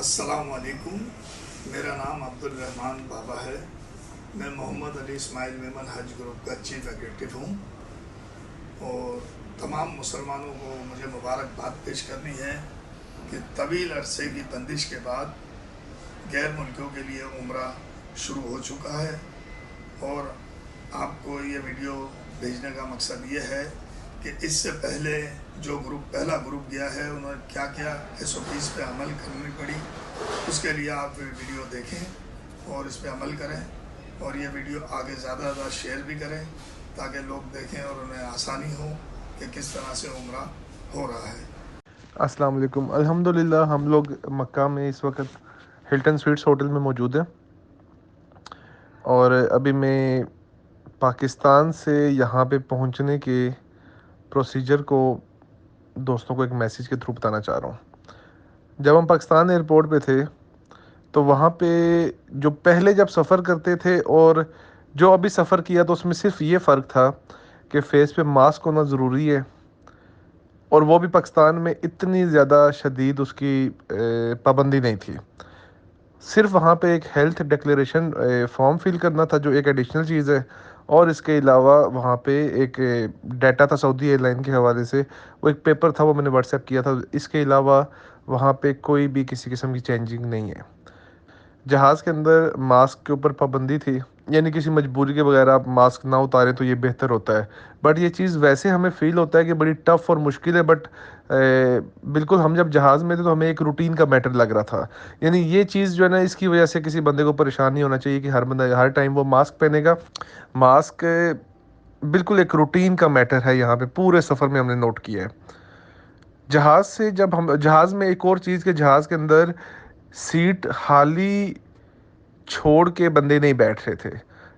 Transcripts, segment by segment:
السلام علیکم، میرا نام عبدالرحمان بابا ہے۔ میں محمد علی اسماعیل میمن حج گروپ کا چیف ایگزیکٹو ہوں، اور تمام مسلمانوں کو مجھے مبارکباد پیش کرنی ہے کہ طویل عرصے کی بندش کے بعد غیر ملکیوں کے لیے عمرہ شروع ہو چکا ہے، اور آپ کو یہ ویڈیو بھیجنے کا مقصد یہ ہے کہ اس سے پہلے جو پہلا گروپ گیا ہے انہوں نے کیا کیا ایس او پیز پہ عمل کرنی پڑی، اس کے لیے آپ ویڈیو دیکھیں اور اس پہ عمل کریں، اور یہ ویڈیو آگے زیادہ زیادہ شیئر بھی کریں تاکہ لوگ دیکھیں اور انہیں آسانی ہو کہ کس طرح سے عمرہ ہو رہا ہے۔ السلام علیکم۔ الحمدللہ ہم لوگ مکہ میں اس وقت ہلٹن سویٹس ہوٹل میں موجود ہیں، اور ابھی میں پاکستان سے یہاں پہ پہنچنے کے پروسیجر کو دوستوں کو ایک میسیج کے تھرو بتانا چاہ رہا ہوں۔ جب ہم پاکستان ایئرپورٹ پہ تھے تو وہاں پہ جو پہلے جب سفر کرتے تھے اور جو ابھی سفر کیا تو اس میں صرف یہ فرق تھا کہ فیس پہ ماسک ہونا ضروری ہے، اور وہ بھی پاکستان میں اتنی زیادہ شدید اس کی پابندی نہیں تھی۔ صرف وہاں پہ ایک ہیلتھ ڈکلیریشن فارم فل کرنا تھا جو ایک ایڈیشنل چیز ہے، اور اس کے علاوہ وہاں پہ ایک ڈیٹا تھا سعودی ایئر لائن کے حوالے سے، وہ ایک پیپر تھا، وہ میں نے واٹس ایپ کیا تھا۔ اس کے علاوہ وہاں پہ کوئی بھی کسی قسم کی چینجنگ نہیں ہے۔ جہاز کے اندر ماسک کے اوپر پابندی تھی، یعنی کسی مجبوری کے بغیر آپ ماسک نہ اتاریں تو یہ بہتر ہوتا ہے، بٹ یہ چیز ویسے ہمیں فیل ہوتا ہے کہ بڑی ٹف اور مشکل ہے، بٹ بالکل ہم جب جہاز میں تھے تو ہمیں ایک روٹین کا میٹر لگ رہا تھا۔ یعنی یہ چیز جو ہے نا، اس کی وجہ سے کسی بندے کو پریشان نہیں ہونا چاہیے کہ ہر بندہ ہر ٹائم وہ ماسک پہنے گا۔ ماسک بالکل ایک روٹین کا میٹر ہے، یہاں پہ پورے سفر میں ہم نے نوٹ کیا ہے۔ جہاز سے جب ہم جہاز میں ایک اور چیز کہ جہاز کے اندر سیٹ خالی چھوڑ کے بندے نہیں بیٹھ رہے تھے،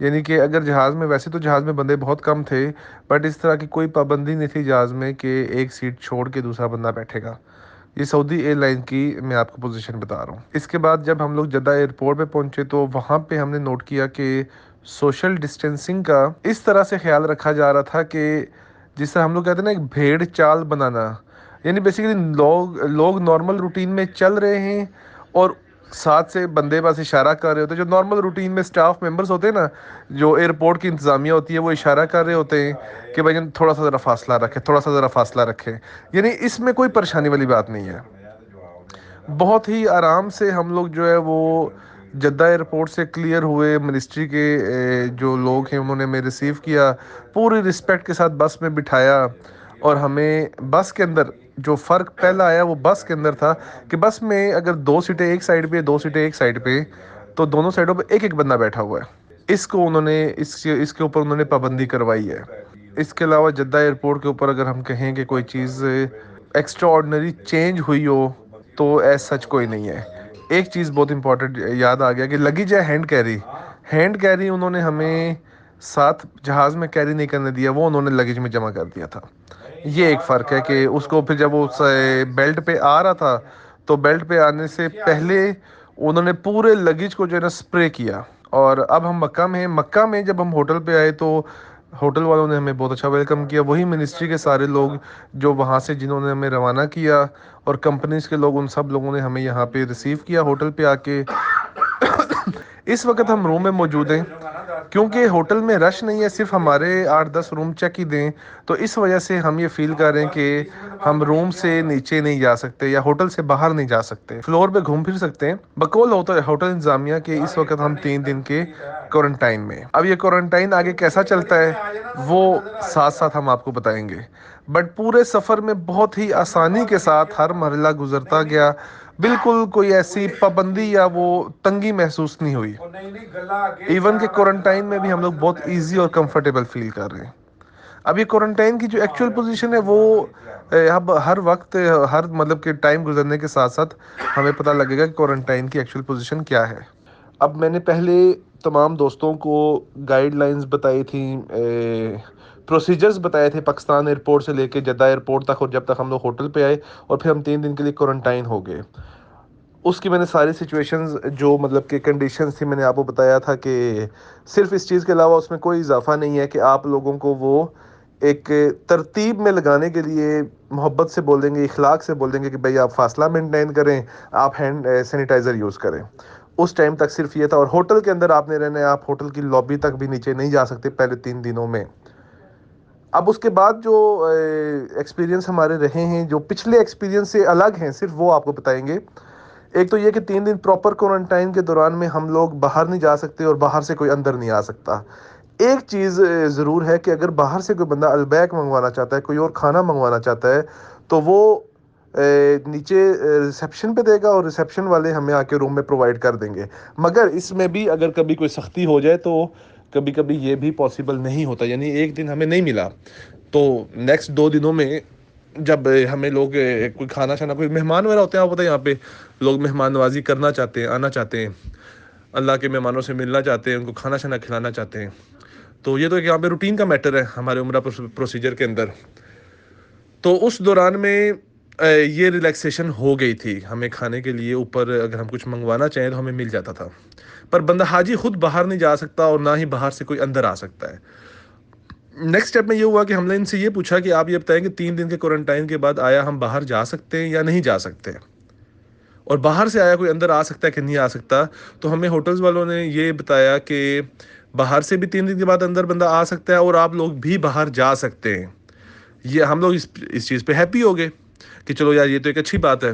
یعنی کہ اگر جہاز میں، ویسے تو جہاز میں بندے بہت کم تھے، بٹ اس طرح کی کوئی پابندی نہیں تھی جہاز میں کہ ایک سیٹ چھوڑ کے دوسرا بندہ بیٹھے گا۔ یہ سعودی ایئر لائن کی میں آپ کو پوزیشن بتا رہا ہوں۔ اس کے بعد جب ہم لوگ جدہ ایئرپورٹ پہ پہنچے تو وہاں پہ ہم نے نوٹ کیا کہ سوشل ڈسٹینسنگ کا اس طرح سے خیال رکھا جا رہا تھا کہ جس طرح ہم لوگ کہتے ہیں نا ایک بھیڑ چال بنانا، یعنی بیسیکلی لوگ نارمل روٹین میں چل رہے ہیں اور ساتھ سے بندے بس اشارہ کر رہے ہوتے ہیں۔ جو نارمل روٹین میں سٹاف ممبرز ہوتے ہیں نا، جو ایئرپورٹ کی انتظامیہ ہوتی ہے، وہ اشارہ کر رہے ہوتے ہیں کہ بھائی تھوڑا سا ذرا فاصلہ رکھے، تھوڑا سا ذرا فاصلہ رکھے، یعنی اس میں کوئی پریشانی والی بات نہیں ہے۔ بہت ہی آرام سے ہم لوگ جو ہے وہ جدہ ایئرپورٹ سے کلیئر ہوئے۔ منسٹری کے جو لوگ ہیں انہوں نے ہمیں ریسیو کیا، پوری رسپیکٹ کے ساتھ بس میں بٹھایا، اور ہمیں بس کے اندر جو فرق پہلا آیا وہ بس کے اندر تھا کہ بس میں اگر دو سیٹیں ایک سائڈ پہ، دو سیٹیں ایک سائڈ پہ، تو دونوں سائڈوں پہ ایک ایک بندہ بیٹھا ہوا ہے۔ اس کو انہوں نے اس کے اوپر انہوں نے پابندی کروائی ہے۔ اس کے علاوہ جدہ ایئرپورٹ کے اوپر اگر ہم کہیں کہ کوئی چیز ایکسٹرا آرڈنری چینج ہوئی ہو تو ایز سچ کوئی نہیں ہے۔ ایک چیز بہت امپورٹنٹ یاد آ گیا کہ لگیج ہے ہینڈ کیری انہوں نے ہمیں ساتھ جہاز میں کیری نہیں کرنے دیا، وہ انہوں نے لگیج میں جمع کر دیا تھا۔ یہ ایک فرق ہے کہ اس کو پھر جب وہ بیلٹ پہ آ رہا تھا تو بیلٹ پہ آنے سے پہلے انہوں نے پورے لگیج کو جو ہے نا اسپرے کیا۔ اور اب ہم مکہ میں ہیں۔ مکہ میں جب ہم ہوٹل پہ آئے تو ہوٹل والوں نے ہمیں بہت اچھا ویلکم کیا، وہی منسٹری کے سارے لوگ جو وہاں سے جنہوں نے ہمیں روانہ کیا، اور کمپنیز کے لوگ، ان سب لوگوں نے ہمیں یہاں پہ ریسیو کیا ہوٹل پہ آ کے۔ اس وقت ہم روم میں موجود ہیں کیونکہ ہوٹل میں رش نہیں ہے، صرف ہمارے 8-10 روم چیک ہی دیں، تو اس وجہ سے ہم یہ فیل کر رہے ہیں کہ ہم روم سے نیچے نہیں جا سکتے یا ہوٹل سے باہر نہیں جا سکتے، فلور پہ گھوم پھر سکتے ہیں بقول ہوٹل انتظامیہ کے۔ اس وقت ہم 3 دن کے کوارنٹائن میں۔ اب یہ کوارنٹائن آگے کیسا چلتا ہے وہ ساتھ ساتھ ہم آپ کو بتائیں گے، بٹ پورے سفر میں بہت ہی آسانی کے ساتھ ہر مرحلہ گزرتا گیا، بالکل کوئی ایسی پابندی یا وہ تنگی محسوس نہیں ہوئی۔ ایون کہ کوارنٹائن میں بھی ہم لوگ بہت ایزی اور کمفرٹیبل فیل کر رہے ہیں۔ اب یہ کوارنٹائن کی جو ایکچوئل پوزیشن ہے وہ اب ہر وقت، ہر مطلب کہ ٹائم گزرنے کے ساتھ ساتھ ہمیں پتہ لگے گا کہ کوارنٹائن کی ایکچوئل پوزیشن کیا ہے۔ اب میں نے پہلے تمام دوستوں کو گائیڈ لائنز بتائی تھیں، پروسیجرز بتائے تھے پاکستان ایئرپورٹ سے لے کے جدہ ایئرپورٹ تک، اور جب تک ہم لوگ ہوٹل پہ آئے اور پھر ہم 3 دن کے لیے کوارنٹائن ہو گئے۔ اس کی میں نے ساری سچویشنز جو مطلب کہ کنڈیشنز تھی میں نے آپ کو بتایا تھا کہ صرف اس چیز کے علاوہ اس میں کوئی اضافہ نہیں ہے کہ آپ لوگوں کو وہ ایک ترتیب میں لگانے کے لیے محبت سے بول دیں گے, اخلاق سے بول دیں گے کہ بھائی آپ فاصلہ مینٹین کریں, آپ ہینڈ سینیٹائزر یوز کریں. اس ٹائم تک صرف یہ تھا. اور ہوٹل کے اندر آپ نے رہنا ہے, آپ ہوٹل کی لابی تک بھی نیچے نہیں جا سکتے پہلے 3 دنوں میں. اب اس کے بعد جو ایکسپیرینس ہمارے رہے ہیں, جو پچھلے ایکسپیرینس سے الگ ہیں, صرف وہ آپ کو بتائیں گے. ایک تو یہ کہ 3 دن پراپر کوارنٹائن کے دوران میں ہم لوگ باہر نہیں جا سکتے اور باہر سے کوئی اندر نہیں آ سکتا. ایک چیز ضرور ہے کہ اگر باہر سے کوئی بندہ البیک منگوانا چاہتا ہے, کوئی اور کھانا منگوانا چاہتا ہے, تو وہ نیچے ریسیپشن پہ دے گا اور ریسیپشن والے ہمیں آ کے روم میں پرووائڈ کر دیں گے. مگر اس میں بھی اگر کبھی کوئی سختی ہو جائے تو کبھی کبھی یہ بھی پاسبل نہیں ہوتا. یعنی ایک دن ہمیں نہیں ملا تو نیکسٹ 2 دنوں میں جب ہمیں لوگ کوئی کھانا شانا, کوئی مہمان وغیرہ ہوتے ہیں, آپ پتہ ہے یہاں پہ لوگ مہمان نوازی کرنا چاہتے ہیں, آنا چاہتے ہیں, اللہ کے مہمانوں سے ملنا چاہتے ہیں, ان کو کھانا شانا کھلانا چاہتے ہیں. تو یہ تو یہاں پہ روٹین کا میٹر ہے ہمارے عمرہ پروسیجر کے اندر. تو اس دوران میں یہ ریلیکسیشن ہو گئی تھی. ہمیں کھانے کے لیے اوپر اگر ہم کچھ منگوانا چاہیں تو ہمیں مل جاتا تھا, پر بندہ حاجی خود باہر نہیں جا سکتا اور نہ ہی باہر سے کوئی اندر آ سکتا ہے. نیکسٹ اسٹیپ میں یہ ہوا کہ ہم نے ان سے یہ پوچھا کہ آپ یہ بتائیں کہ 3 دن کے کوارنٹائن کے بعد آیا ہم باہر جا سکتے ہیں یا نہیں جا سکتے, اور باہر سے آیا کوئی اندر آ سکتا ہے کہ نہیں آ سکتا. تو ہمیں ہوٹلز والوں نے یہ بتایا کہ باہر سے بھی 3 دن کے بعد اندر بندہ آ سکتا ہے اور آپ لوگ بھی باہر جا سکتے ہیں. یہ ہم لوگ اس چیز پہ ہیپی ہو گئے کہ چلو یار یہ تو ایک اچھی بات ہے.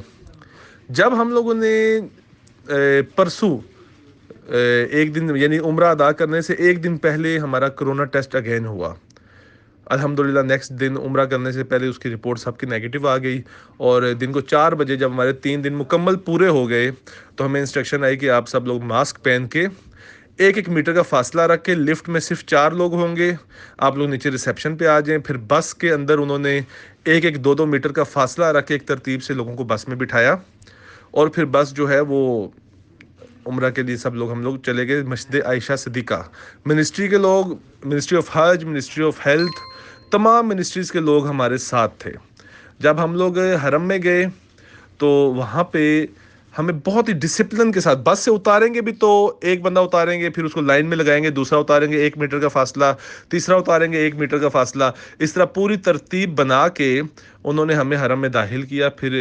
جب ہم لوگوں نے پرسوں ایک دن یعنی عمرہ ادا کرنے سے ایک دن پہلے ہمارا کرونا ٹیسٹ اگین ہوا, الحمدللہ نیکسٹ دن عمرہ کرنے سے پہلے اس کی رپورٹ سب کی نیگیٹو آ گئی. اور دن کو 4 بجے جب ہمارے 3 دن مکمل پورے ہو گئے تو ہمیں انسٹرکشن آئی کہ آپ سب لوگ ماسک پہن کے 1 میٹر کا فاصلہ رکھ کے, لفٹ میں صرف 4 لوگ ہوں گے, آپ لوگ نیچے ریسیپشن پہ آ جائیں. پھر بس کے اندر انہوں نے 1-2 میٹر کا فاصلہ رکھ کے ایک ترتیب سے لوگوں کو بس میں بٹھایا, اور پھر بس جو ہے وہ عمرہ کے لیے سب لوگ ہم لوگ چلے گئے مسجد عائشہ صدیقہ. منسٹری کے لوگ, ministry of Hajj, ministry of health, تمام منسٹریز کے لوگ ہمارے ساتھ تھے. جب ہم لوگ حرم میں گئے تو وہاں پہ ہمیں بہت ہی ڈسپلن کے ساتھ, بس سے اتاریں گے بھی تو ایک بندہ اتاریں گے, پھر اس کو لائن میں لگائیں گے, دوسرا اتاریں گے 1 میٹر کا فاصلہ, تیسرا اتاریں گے 1 میٹر کا فاصلہ, اس طرح پوری ترتیب بنا کے انہوں نے ہمیں حرم میں داخل کیا. پھر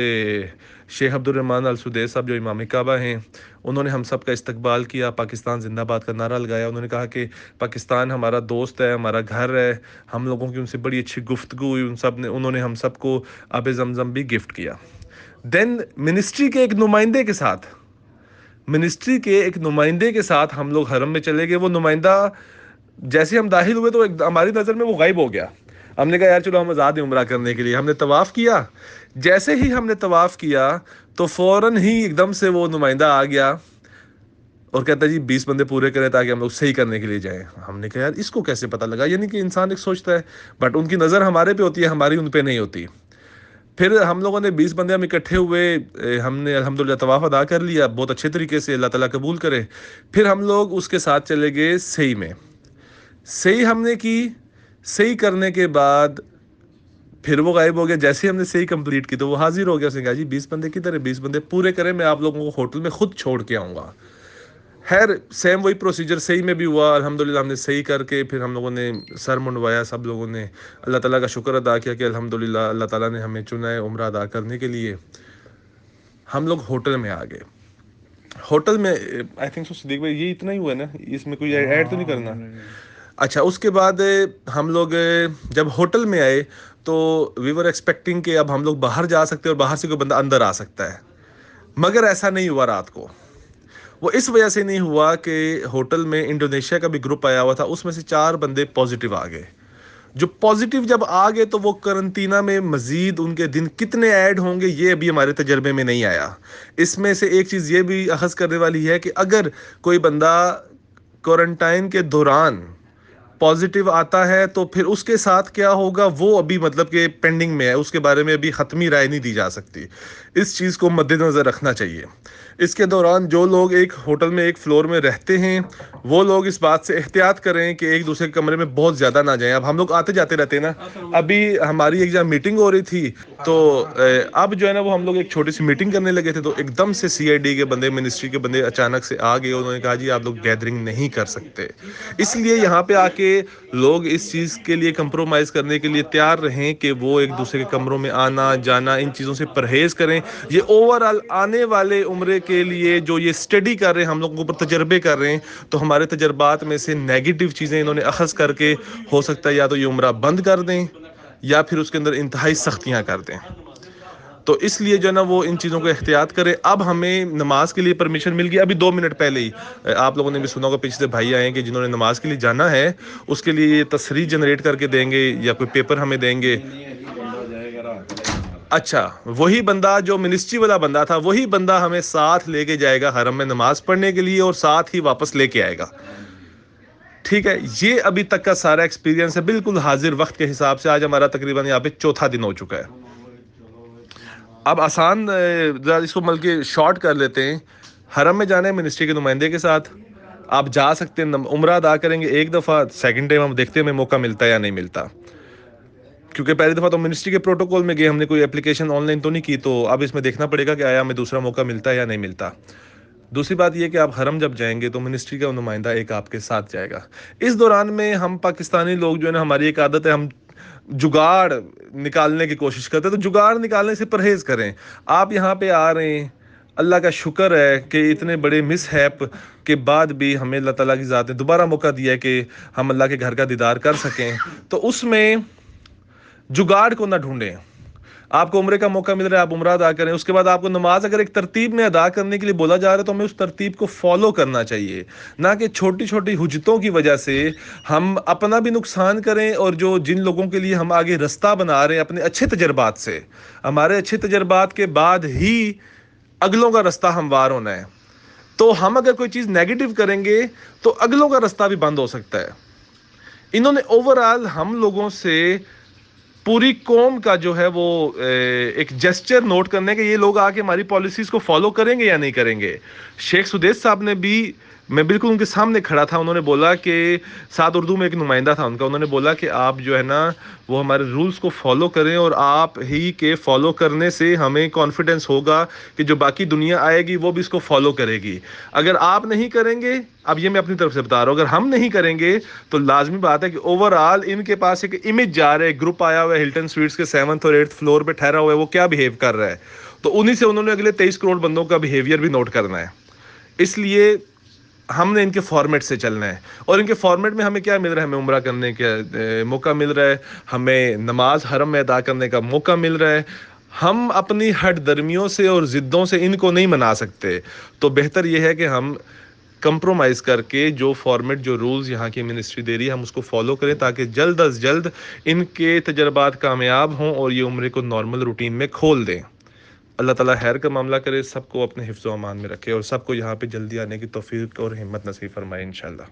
شیخ عبد الرحمن السدیس صاحب جو امام کعبہ ہیں, انہوں نے ہم سب کا استقبال کیا, پاکستان زندہ باد کا نعرہ لگایا. انہوں نے کہا کہ پاکستان ہمارا دوست ہے, ہمارا گھر ہے. ہم لوگوں کی ان سے بڑی اچھی گفتگو ہوئی, انہوں نے ہم سب کو آب زمزم بھی گفٹ کیا. دین منسٹری کے ایک نمائندے کے ساتھ ہم لوگ حرم میں چلے گئے. وہ نمائندہ جیسے ہم داخل ہوئے تو ہماری نظر میں وہ غائب ہو گیا. ہم نے کہا یار چلو ہم آزاد ہیں عمرہ کرنے کے لیے. ہم نے طواف کیا, جیسے ہی ہم نے طواف کیا تو فوراً ہی ایک دم سے وہ نمائندہ آ گیا اور کہتا ہے جی 20 بندے پورے کریں تاکہ ہم لوگ صحیح کرنے کے لیے جائیں. ہم نے کہا یار اس کو کیسے پتہ لگا, یعنی کہ انسان ایک سوچتا ہے بٹ ان کی نظر ہمارے پہ ہوتی ہے, ہماری ان پہ نہیں ہوتی. پھر ہم لوگوں نے 20 بندے ہم اکٹھے ہوئے, ہم نے الحمدللہ طواف ادا کر لیا بہت اچھے طریقے سے, اللہ تعالیٰ قبول کرے. پھر ہم لوگ اس کے ساتھ چلے گئے صحیح میں. صحیح ہم نے کی, صحیح کرنے کے بعد پھر وہ غائب ہو گیا. جیسے ہم نے صحیح کمپلیٹ کی تو وہ حاضر ہو گیا. اس نے کہا جی 20 بندے کدھر ہے, 20 بندے پورے کریں, میں آپ لوگوں کو ہوٹل میں خود چھوڑ کے آؤں گا. خیر سیم وہی پروسیجر صحیح میں بھی ہوا. الحمدللہ ہم نے صحیح کر کے پھر ہم لوگوں نے سر منڈوایا, سب لوگوں نے اللہ تعالیٰ کا شکر ادا کیا کہ الحمدللہ اللہ تعالیٰ نے ہمیں چنا ہے عمرہ ادا کرنے کے لیے. ہم لوگ ہوٹل میں آ گئے. ہوٹل میں آئی تھنک سو صدیق بھائی یہ اتنا ہی ہوا ہے نا, اس میں کوئی ایڈ تو نہیں کرنا؟ اچھا, اس کے بعد ہم لوگ جب ہوٹل میں آئے تو وی ور ایکسپیکٹنگ کہ اب ہم لوگ باہر جا سکتے ہیں اور باہر سے کوئی بندہ اندر آ سکتا ہے, مگر ایسا نہیں ہوا رات کو. وہ اس وجہ سے نہیں ہوا کہ ہوٹل میں انڈونیشیا کا بھی گروپ آیا ہوا تھا, اس میں سے 4 بندے پازیٹیو آ گئے. جو پازیٹیو جب آ گئے تو وہ کرنٹینہ میں مزید ان کے دن کتنے ایڈ ہوں گے یہ ابھی ہمارے تجربے میں نہیں آیا. اس میں سے ایک چیز یہ بھی اخذ کرنے والی ہے کہ اگر کوئی بندہ کوارنٹائن کے دوران پازیٹیو آتا ہے تو پھر اس کے ساتھ کیا ہوگا وہ ابھی مطلب کہ پینڈنگ میں ہے, اس کے بارے میں ابھی حتمی رائے نہیں دی جا سکتی. اس چیز کو مد نظر رکھنا چاہیے. اس کے دوران جو لوگ ایک ہوٹل میں ایک فلور میں رہتے ہیں وہ لوگ اس بات سے احتیاط کریں کہ ایک دوسرے کے کمرے میں بہت زیادہ نہ جائیں. اب ہم لوگ آتے جاتے رہتے ہیں نا, ابھی ہماری ایک جگہ میٹنگ ہو رہی تھی تو اب جو ہے نا وہ ہم لوگ ایک چھوٹی سی میٹنگ کرنے لگے تھے تو ایک دم سے CID کے بندے, منسٹری کے بندے اچانک سے آ گئے. انہوں نے کہا جی آپ لوگ گیدرنگ نہیں کر سکتے, اس لیے یہاں پہ آ کے کہ لوگ اس چیز کے لیے کمپرومائز کرنے کے لیے تیار رہیں کہ وہ ایک دوسرے کے کمروں میں آنا جانا ان چیزوں سے پرہیز کریں. یہ اوور آل آنے والے عمرے کے لیے جو یہ اسٹڈی کر رہے ہیں, ہم لوگوں کے اوپر تجربے کر رہے ہیں, تو ہمارے تجربات میں سے نیگیٹو چیزیں انہوں نے اخذ کر کے ہو سکتا ہے یا تو یہ عمرہ بند کر دیں یا پھر اس کے اندر انتہائی سختیاں کر دیں. تو اس لیے جو ہے نا وہ ان چیزوں کو احتیاط کرے. اب ہمیں نماز کے لیے پرمیشن مل گئی ابھی 2 منٹ پہلے ہی. آپ لوگوں نے بھی سنا ہوگا پیچھے سے بھائی آئے ہیں کہ جنہوں نے نماز کے لیے جانا ہے اس کے لیے یہ تصریح جنریٹ کر کے دیں گے یا کوئی پیپر ہمیں دیں گے. اچھا, وہی بندہ جو منسٹری والا بندہ تھا وہی بندہ ہمیں ساتھ لے کے جائے گا حرم میں نماز پڑھنے کے لیے اور ساتھ ہی واپس لے کے آئے گا. ٹھیک ہے, یہ ابھی تک کا سارا ایکسپیرینس ہے بالکل حاضر وقت کے حساب سے. آج ہمارا تقریباً یہاں پہ 4تھا دن ہو چکا ہے. اب آسان اس کو بلکہ شارٹ کر لیتے ہیں. حرم میں جانا ہے منسٹری کے نمائندے کے ساتھ, آپ جا سکتے ہیں, عمرہ ادا کریں گے ایک دفعہ, سیکنڈ ٹائم ہم دیکھتے ہیں ہمیں موقع ملتا ہے یا نہیں ملتا, کیونکہ پہلی دفعہ تو منسٹری کے پروٹوکول میں گئے, ہم نے کوئی اپلیکیشن آن لائن تو نہیں کی, تو اب اس میں دیکھنا پڑے گا کہ آیا ہمیں دوسرا موقع ملتا ہے یا نہیں ملتا. دوسری بات یہ کہ آپ حرم جب جائیں گے تو منسٹری کا نمائندہ ایک آپ کے ساتھ جائے گا. اس دوران میں ہم پاکستانی لوگ جو ہے نا, ہماری ایک عادت ہے, ہم جگاڑ نکالنے کی کوشش کرتے ہیں, تو جگاڑ نکالنے سے پرہیز کریں. آپ یہاں پہ آ رہے ہیں, اللہ کا شکر ہے کہ اتنے بڑے مس ہیپ کے بعد بھی ہمیں اللہ تعالیٰ کی ذات نے دوبارہ موقع دیا ہے کہ ہم اللہ کے گھر کا دیدار کر سکیں. تو اس میں جگاڑ کو نہ ڈھونڈیں. آپ کو عمرے کا موقع مل رہا ہے, آپ عمرہ ادا کریں. اس کے بعد آپ کو نماز اگر ایک ترتیب میں ادا کرنے کے لیے بولا جا رہا ہے تو ہمیں اس ترتیب کو فالو کرنا چاہیے, نہ کہ چھوٹی چھوٹی حجتوں کی وجہ سے ہم اپنا بھی نقصان کریں اور جو جن لوگوں کے لیے ہم آگے رستہ بنا رہے ہیں اپنے اچھے تجربات سے, ہمارے اچھے تجربات کے بعد ہی اگلوں کا رستہ ہموار ہونا ہے. تو ہم اگر کوئی چیز نیگیٹو کریں گے تو اگلوں کا رستہ بھی بند ہو سکتا ہے. انہوں نے اوور آل ہم لوگوں سے پوری قوم کا جو ہے وہ ایک جیسچر نوٹ کرنے کے, یہ لوگ آ کے ہماری پالیسیز کو فالو کریں گے یا نہیں کریں گے. شیخ سدیس صاحب نے بھی, میں بالکل ان کے سامنے کھڑا تھا, انہوں نے بولا کہ ساتھ اردو میں ایک نمائندہ تھا ان کا, انہوں نے بولا کہ آپ جو ہے نا وہ ہمارے رولز کو فالو کریں, اور آپ ہی کے فالو کرنے سے ہمیں کانفیڈنس ہوگا کہ جو باقی دنیا آئے گی وہ بھی اس کو فالو کرے گی. اگر آپ نہیں کریں گے, اب یہ میں اپنی طرف سے بتا رہا ہوں, اگر ہم نہیں کریں گے تو لازمی بات ہے کہ اوور آل ان کے پاس ایک امیج جا رہا ہے, گروپ آیا ہوا ہے ہلٹن سویٹس کے 7th اور 8th فلور پہ ٹھہرا ہوا ہے, وہ کیا بہیو کر رہا ہے, تو انہی سے انہوں نے اگلے 23 کروڑ بندوں کا بہیویئر بھی نوٹ کرنا ہے. اس لیے ہم نے ان کے فارمیٹ سے چلنا ہے, اور ان کے فارمیٹ میں ہمیں کیا مل رہا ہے, ہمیں عمرہ کرنے کا موقع مل رہا ہے, ہمیں نماز حرم میں ادا کرنے کا موقع مل رہا ہے. ہم اپنی ہٹ درمیوں سے اور ضدوں سے ان کو نہیں منا سکتے, تو بہتر یہ ہے کہ ہم کمپرومائز کر کے جو فارمیٹ, جو رولز یہاں کی منسٹری دے رہی ہے ہم اس کو فالو کریں, تاکہ جلد از جلد ان کے تجربات کامیاب ہوں اور یہ عمرے کو نارمل روٹین میں کھول دیں. اللہ تعالیٰ خیر کا معاملہ کرے, سب کو اپنے حفظ و امان میں رکھے, اور سب کو یہاں پہ جلدی آنے کی توفیق اور ہمت نصیب فرمائے انشاءاللہ.